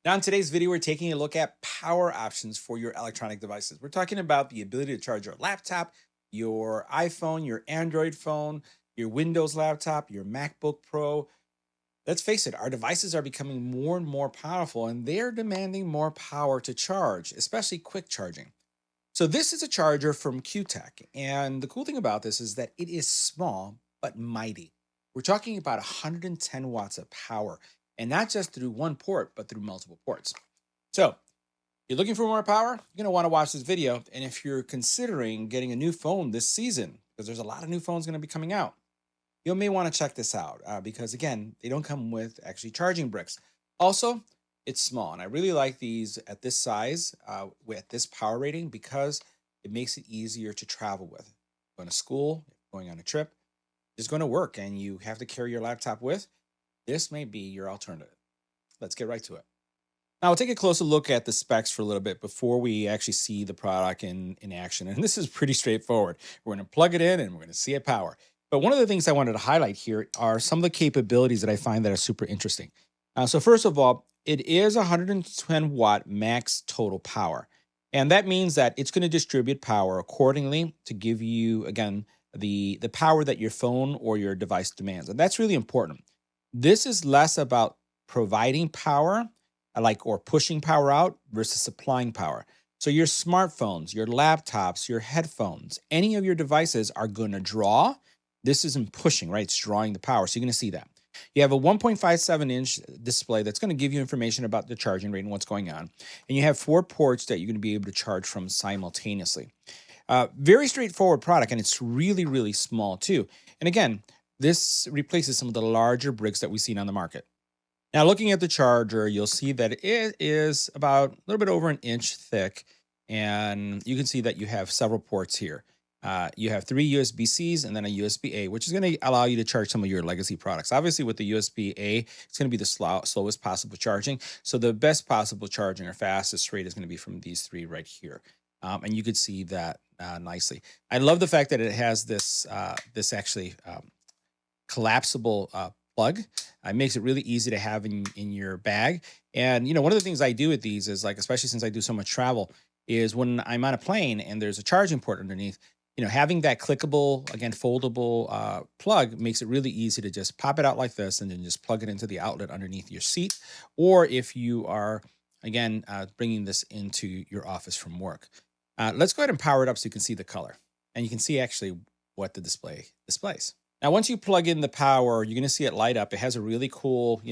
Now, in today's video, we're taking a look at power options for your electronic devices. We're talking about the ability to charge your laptop, your iPhone, your Android phone, your Windows laptop, your MacBook Pro. Let's face it, our devices are becoming more and more powerful and they're demanding more power to charge, especially quick charging. So, this is a charger from CUKTECK. And the cool thing about this is that it is small but mighty. We're talking about 110 watts of power, and not just through one port, but through multiple ports. So, you're looking for more power? You're going to want to watch this video. And if you're considering getting a new phone this season, because there's a lot of new phones going to be coming out, you may want to check this out because, again, they don't come with actually charging bricks. Also, it's small, and I really like these at this size with this power rating because it makes it easier to travel with. Going to school, going on a trip, just going to work, and you have to carry your laptop with. This may be your alternative. Let's get right to it. Now, we'll take a closer look at the specs for a little bit before we actually see the product in action. And this is pretty straightforward. We're going to plug it in and we're going to see it power. But one of the things I wanted to highlight here are some of the capabilities that I find that are super interesting. So first of all, it is 110 watt max total power. And that means that it's going to distribute power accordingly to give you, again, the power that your phone or your device demands. And that's really important. This is less about providing power or pushing power out versus supplying power. So your smartphones, your laptops, your headphones, any of your devices are going to draw. This isn't pushing, right? It's drawing the power. So you're going to see that. You have a 1.57-inch display that's going to give you information about the charging rate and what's going on. And you have 4 ports that you're going to be able to charge from simultaneously. Very straightforward product, and it's really, really small too. And again, this replaces some of the larger bricks that we've seen on the market. Now, looking at the charger, you'll see that it is about a little bit over an inch thick, and you can see that you have several ports here. You have 3 USB-Cs and then a USB-A, which is going to allow you to charge some of your legacy products. Obviously, with the USB-A, it's going to be the slowest possible charging. So the best possible charging or fastest rate is going to be from these 3 right here. And you could see that nicely. I love the fact that it has this actually collapsible plug. It makes it really easy to have in your bag. And, one of the things I do with these is, like, especially since I do so much travel, is when I'm on a plane and there's a charging port underneath, having that clickable, again, foldable plug makes it really easy to just pop it out like this and then just plug it into the outlet underneath your seat. Or if you are, again, bringing this into your office from work. Let's go ahead and power it up so you can see the color. And you can see actually what the display displays. Now, once you plug in the power, you're going to see it light up. It has a really cool,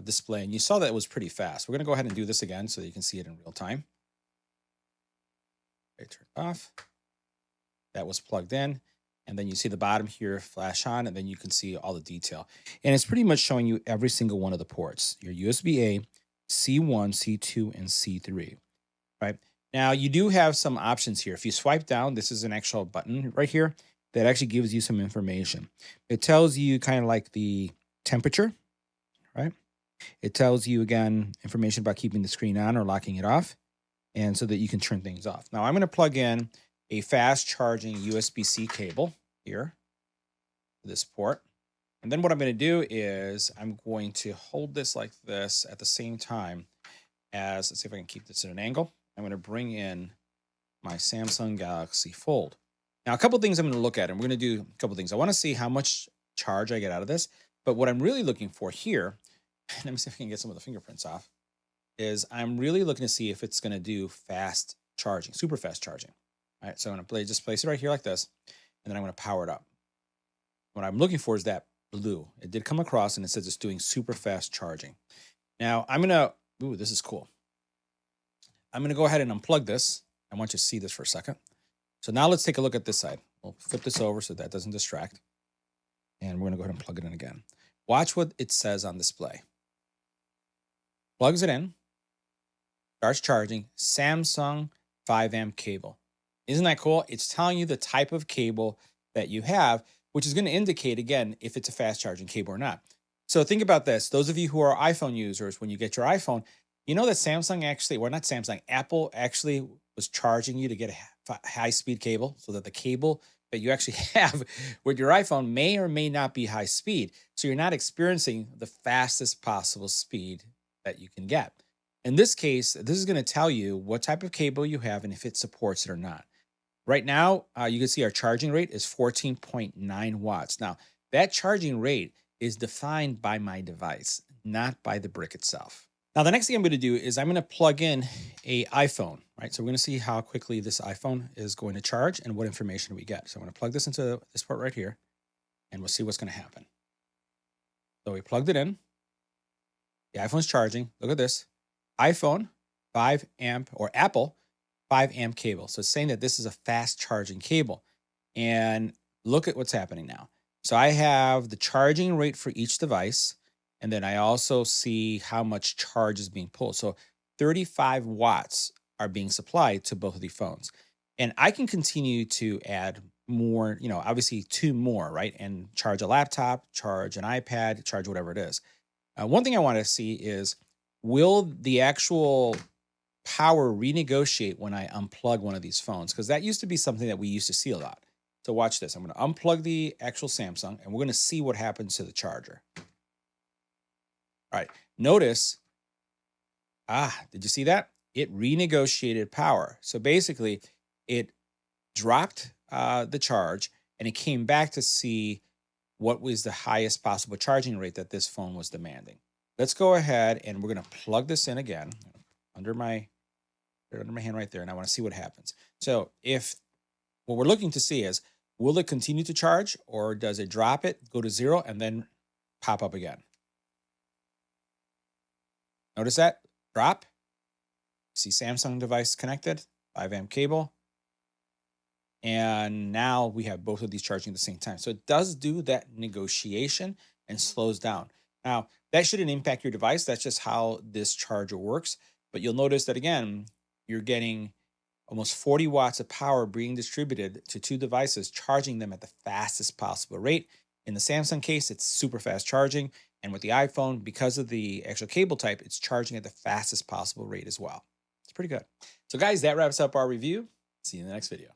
display. And you saw that it was pretty fast. We're going to go ahead and do this again so you can see it in real time. Okay, turn it off. That was plugged in. And then you see the bottom here flash on, and then you can see all the detail. And it's pretty much showing you every single one of the ports, your USB-A, C1, C2, and C3, right? Now, you do have some options here. If you swipe down, this is an actual button right here that actually gives you some information. It tells you kind of like the temperature, right? It tells you, again, information about keeping the screen on or locking it off, and so that you can turn things off. Now, I'm going to plug in a fast charging USB-C cable here, this port. And then what I'm going to do is I'm going to hold this like this at the same time as, let's see if I can keep this at an angle. I'm going to bring in my Samsung Galaxy Fold. Now, a couple things I'm going to look at, and we're going to do a couple things. I want to see how much charge I get out of this, but what I'm really looking for here, let me see if I can get some of the fingerprints off, is I'm really looking to see if it's going to do fast charging, super fast charging. All right, so I'm going to just place it right here like this, and then I'm going to power it up. What I'm looking for is that blue. It did come across, and it says it's doing super fast charging. Now, I'm going to, ooh, this is cool. I'm going to go ahead and unplug this. I want you to see this for a second. So now let's take a look at this side. We'll flip this over so that doesn't distract. And we're going to go ahead and plug it in again. Watch what it says on display. Plugs it in. Starts charging. Samsung 5-amp cable. Isn't that cool? It's telling you the type of cable that you have, which is going to indicate, again, if it's a fast charging cable or not. So think about this. Those of you who are iPhone users, when you get your iPhone, you know that Samsung actually, well, not Samsung, Apple actually was charging you to get a high-speed cable, so that the cable that you actually have with your iPhone may or may not be high speed. So you're not experiencing the fastest possible speed that you can get. In this case, this is going to tell you what type of cable you have and if it supports it or not. Right now, you can see our charging rate is 14.9 watts. Now, that charging rate is defined by my device, not by the brick itself. Now, the next thing I'm going to do is I'm going to plug in a iPhone, right? So we're going to see how quickly this iPhone is going to charge and what information we get. So I'm going to plug this into this port right here, and we'll see what's going to happen. So we plugged it in. The iPhone's charging. Look at this. iPhone 5 amp or Apple 5 amp cable. So it's saying that this is a fast charging cable. And look at what's happening now. So I have the charging rate for each device. And then I also see how much charge is being pulled. So 35 watts are being supplied to both of these phones. And I can continue to add more, obviously 2 more, right? And charge a laptop, charge an iPad, charge whatever it is. One thing I want to see is, will the actual power renegotiate when I unplug one of these phones? Because that used to be something that we used to see a lot. So watch this. I'm going to unplug the actual Samsung, and we're going to see what happens to the charger. All right. Notice, did you see that? It renegotiated power. So basically, it dropped the charge, and it came back to see what was the highest possible charging rate that this phone was demanding. Let's go ahead, and we're going to plug this in again under my hand right there, and I want to see what happens. So if what we're looking to see is, will it continue to charge, or does it drop it, go to 0, and then pop up again? Notice that drop. See Samsung device connected, 5 amp cable. And now we have both of these charging at the same time. So it does do that negotiation and slows down. Now, that shouldn't impact your device. That's just how this charger works. But you'll notice that, again, you're getting almost 40 watts of power being distributed to 2 devices, charging them at the fastest possible rate. In the Samsung case, it's super fast charging. And with the iPhone, because of the actual cable type, it's charging at the fastest possible rate as well. It's pretty good. So guys, that wraps up our review. See you in the next video.